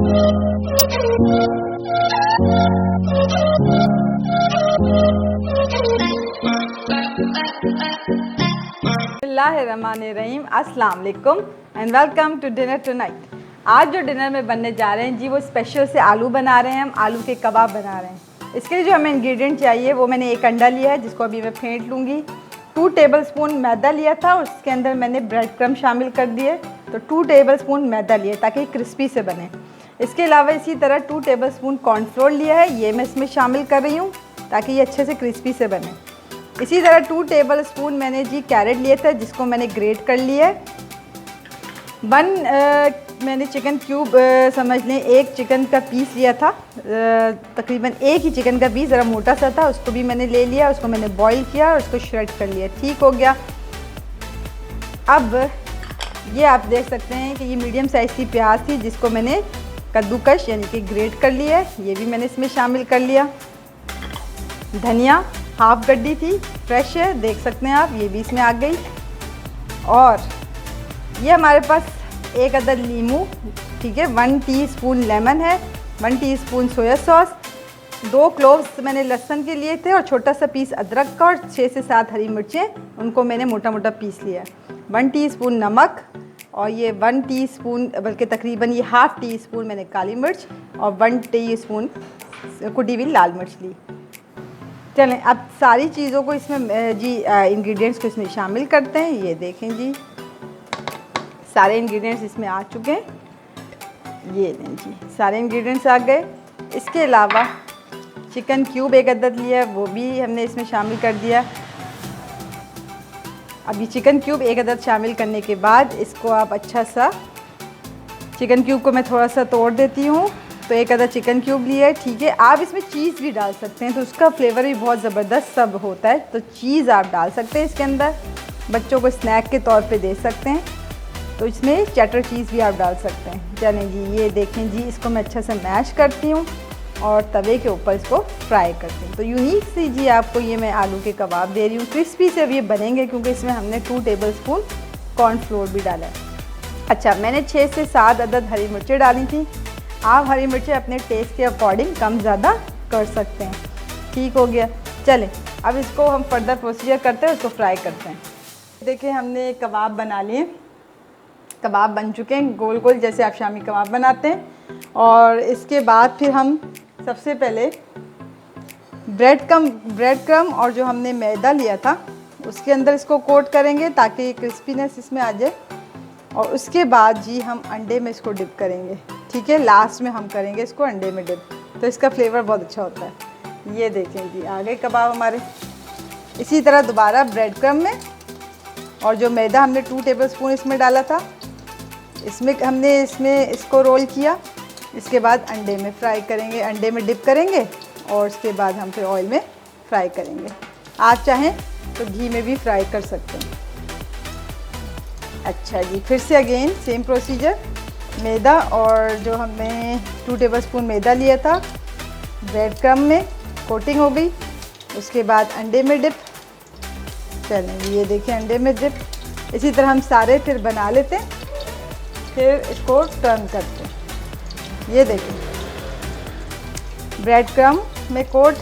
बिस्मिल्लाहिर्रहमानिर्रहीम, अस्सलाम वालेकुम and welcome to dinner tonight. आज जो डिनर में बनने जा रहे हैं जी, वो स्पेशल से आलू बना रहे हैं। हम आलू के कबाब बना रहे हैं। इसके लिए जो हमें इंग्रेडिएंट चाहिए वो मैंने एक अंडा लिया है जिसको अभी मैं फेंट लूँगी। 2 टेबलस्पून मैदा लिया था और उसके अंदर मैंने ब्रेड क्रम्ब शामिल कर दिए, तो 2 टेबलस्पून मैदा लिए ताकि क्रिस्पी से बने। इसके अलावा इसी तरह 2 टेबलस्पून कॉर्नफ्लोर लिया है, ये मैं इसमें शामिल कर रही हूँ ताकि ये अच्छे से क्रिस्पी से बने। इसी तरह 2 टेबलस्पून मैंने जी कैरेट लिए थे जिसको मैंने ग्रेट कर लिया है। 1 मैंने चिकन क्यूब समझ लें, 1 चिकन का पीस लिया था, तकरीबन 1 ही चिकन का पीस, ज़रा मोटा सा था, उसको भी मैंने ले लिया, उसको मैंने बॉईल किया और उसको श्रेड कर लिया। ठीक हो गया। अब ये आप देख सकते हैं कि ये मीडियम साइज़ की प्याज थी जिसको मैंने कद्दूकश यानी कि ग्रेट कर लिया है, ये भी मैंने इसमें शामिल कर लिया। धनिया हाफ गड्डी थी, फ्रेश है, देख सकते हैं आप, ये भी इसमें आ गई। और ये हमारे पास 1 अदद नींबू, ठीक है, 1 टीस्पून लेमन है, 1 टीस्पून सोया सॉस, 2 क्लोव्स मैंने लहसुन के लिए थे और छोटा सा पीस अदरक का और 6 से 7 हरी मिर्चें, उनको मैंने मोटा मोटा पीस लिया। 1 टीस्पून नमक और ये 1 टीस्पून, बल्कि तकरीबन ये हाफ़ टीस्पून मैंने काली मिर्च और 1 टीस्पून कुटी हुई लाल मिर्च ली। चलें अब सारी चीज़ों को इसमें जी इंग्रेडिएंट्स को इसमें शामिल करते हैं। ये देखें जी, सारे इंग्रेडिएंट्स इसमें आ चुके हैं। ये लें जी, सारे इंग्रेडिएंट्स आ गए। इसके अलावा चिकन क्यूब 1 अदद लिया है, वो भी हमने इसमें शामिल कर दिया। अब ये चिकन क्यूब 1 अदद शामिल करने के बाद इसको आप अच्छा सा, चिकन क्यूब को मैं थोड़ा सा तोड़ देती हूँ, तो 1 अदद चिकन क्यूब लिया है, ठीक है। आप इसमें चीज़ भी डाल सकते हैं तो उसका फ्लेवर भी बहुत ज़बरदस्त सब होता है, तो चीज़ आप डाल सकते हैं इसके अंदर, बच्चों को स्नैक के तौर पे दे सकते हैं, तो इसमें चटर चीज़ भी आप डाल सकते हैं। चलें जी, ये देखें जी, इसको मैं अच्छा से मैश करती हूँ और तवे के ऊपर इसको फ्राई करती हूँ। तो यूनिक सी जी आपको ये मैं आलू के कबाब दे रही हूँ, क्रिस्पी से अब ये बनेंगे क्योंकि इसमें हमने 2 टेबलस्पून कॉर्नफ्लोर भी डाला है। अच्छा, मैंने 6 से 7 अदद हरी मिर्चें डाली थी। आप हरी मिर्चें अपने टेस्ट के अकॉर्डिंग कम ज़्यादा कर सकते हैं। ठीक हो गया। चलें अब इसको हम फर्दर प्रोसीजर करते हैं, उसको फ्राई करते हैं। देखिए हमने कबाब बना लिए, कबाब बन चुके हैं गोल गोल जैसे आप शामी कबाब बनाते हैं। और इसके बाद फिर हम सबसे पहले ब्रेड क्रम्ब और जो हमने मैदा लिया था उसके अंदर इसको कोट करेंगे ताकि क्रिस्पीनेस इसमें आ जाए। और उसके बाद जी हम अंडे में इसको डिप करेंगे, ठीक है, लास्ट में हम करेंगे इसको अंडे में डिप, तो इसका फ्लेवर बहुत अच्छा होता है। ये देखें जी, आ गए कबाब हमारे। इसी तरह दोबारा ब्रेड क्रम्ब में और जो मैदा हमने 2 टेबलस्पून इसमें डाला था, इसमें हमने इसको रोल किया। इसके बाद अंडे में फ्राई करेंगे, अंडे में डिप करेंगे और उसके बाद हम फिर ऑयल में फ्राई करेंगे। आप चाहें तो घी में भी फ्राई कर सकते हैं। अच्छा जी, फिर से अगेन सेम प्रोसीजर, मैदा और जो हमने 2 टेबलस्पून मैदा लिया था, ब्रेड क्रम्ब में कोटिंग हो गई। उसके बाद अंडे में डिप। चलें ये देखें, अंडे में डिप। इसी तरह हम सारे फिर बना लेते हैं, फिर इसको टर्न करते हैं। ये देखें, ब्रेड क्रम्ब में कोट,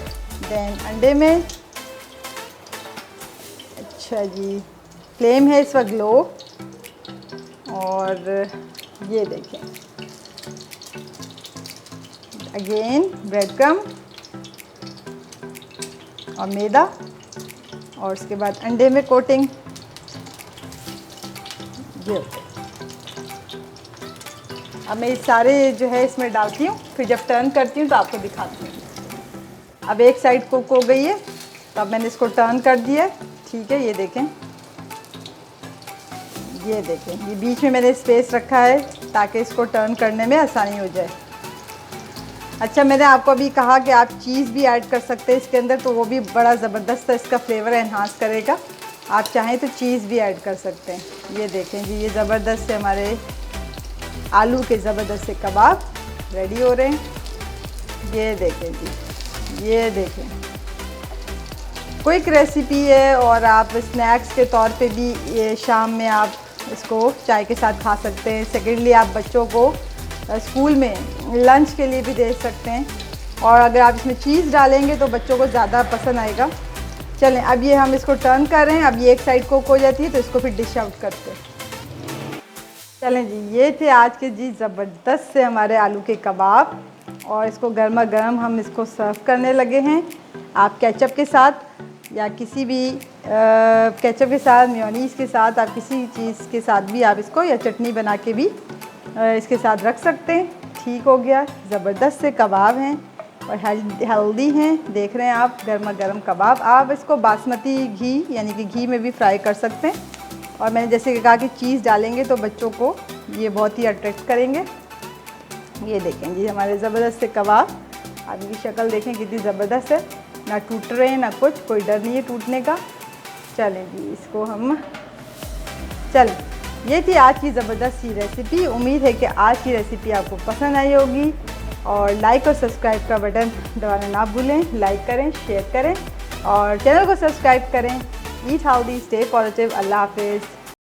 देन अंडे में। अच्छा जी, फ्लेम है इस वक्त लो। और ये देखें अगेन ब्रेड क्रम्ब और मैदा और उसके बाद अंडे में कोटिंग। ये अब मैं सारे जो है इसमें डालती हूँ, फिर जब टर्न करती हूँ तो आपको दिखाती हूँ। अब एक साइड कुक हो गई है, तो अब मैंने इसको टर्न कर दिया है, ठीक है। ये देखें, ये देखें, ये बीच में मैंने स्पेस रखा है ताकि इसको टर्न करने में आसानी हो जाए। अच्छा, मैंने आपको अभी कहा कि आप चीज़ भी ऐड कर सकते हैं इसके अंदर, तो वो भी बड़ा ज़बरदस्त इसका फ्लेवर एनहांस करेगा। आप चाहें तो चीज़ भी ऐड कर सकते हैं। ये देखें जी, ये ज़बरदस्त से हमारे आलू के ज़बरदस्त से कबाब रेडी हो रहे हैं। ये देखें जी, ये देखें, क्विक रेसिपी है और आप स्नैक्स के तौर पे भी ये शाम में आप इसको चाय के साथ खा सकते हैं। सेकेंडली आप बच्चों को स्कूल में लंच के लिए भी दे सकते हैं। और अगर आप इसमें चीज़ डालेंगे तो बच्चों को ज़्यादा पसंद आएगा। चलें, अब ये हम इसको टर्न कर रहे हैं। अब ये एक साइड कुक हो जाती है तो इसको फिर डिश आउट करते हैं। चलें जी, ये थे आज के जी ज़बरदस्त से हमारे आलू के कबाब, और इसको गर्मा गर्म हम इसको सर्व करने लगे हैं। आप केचप के साथ या किसी भी केचप के साथ, मेयोनीज़ के साथ, आप किसी चीज़ के साथ भी आप इसको, या चटनी बना के भी इसके साथ रख सकते हैं। ठीक हो गया, ज़बरदस्त से कबाब हैं और हेल्दी हैं। देख रहे हैं आप, गर्मा गर्म कबाब। आप इसको बासमती घी यानी कि घी में भी फ्राई कर सकते हैं। और मैंने जैसे कहा कि चीज़ डालेंगे तो बच्चों को ये बहुत ही अट्रैक्ट करेंगे। ये देखें जी हमारे ज़बरदस्त से कबाब, आप इनकी शक्ल देखें कितनी ज़बरदस्त है, ना टूट रहे हैं ना कुछ, कोई डर नहीं है टूटने का। चलें जी, इसको हम चलें, ये थी आज की ज़बरदस्त सी रेसिपी। उम्मीद है कि आज की रेसिपी आपको पसंद आई होगी, और लाइक और सब्सक्राइब का बटन दबाना ना भूलें। लाइक करें, शेयर करें और चैनल को सब्सक्राइब करें। Eat healthy, stay positive. अल्लाह हाफिज़।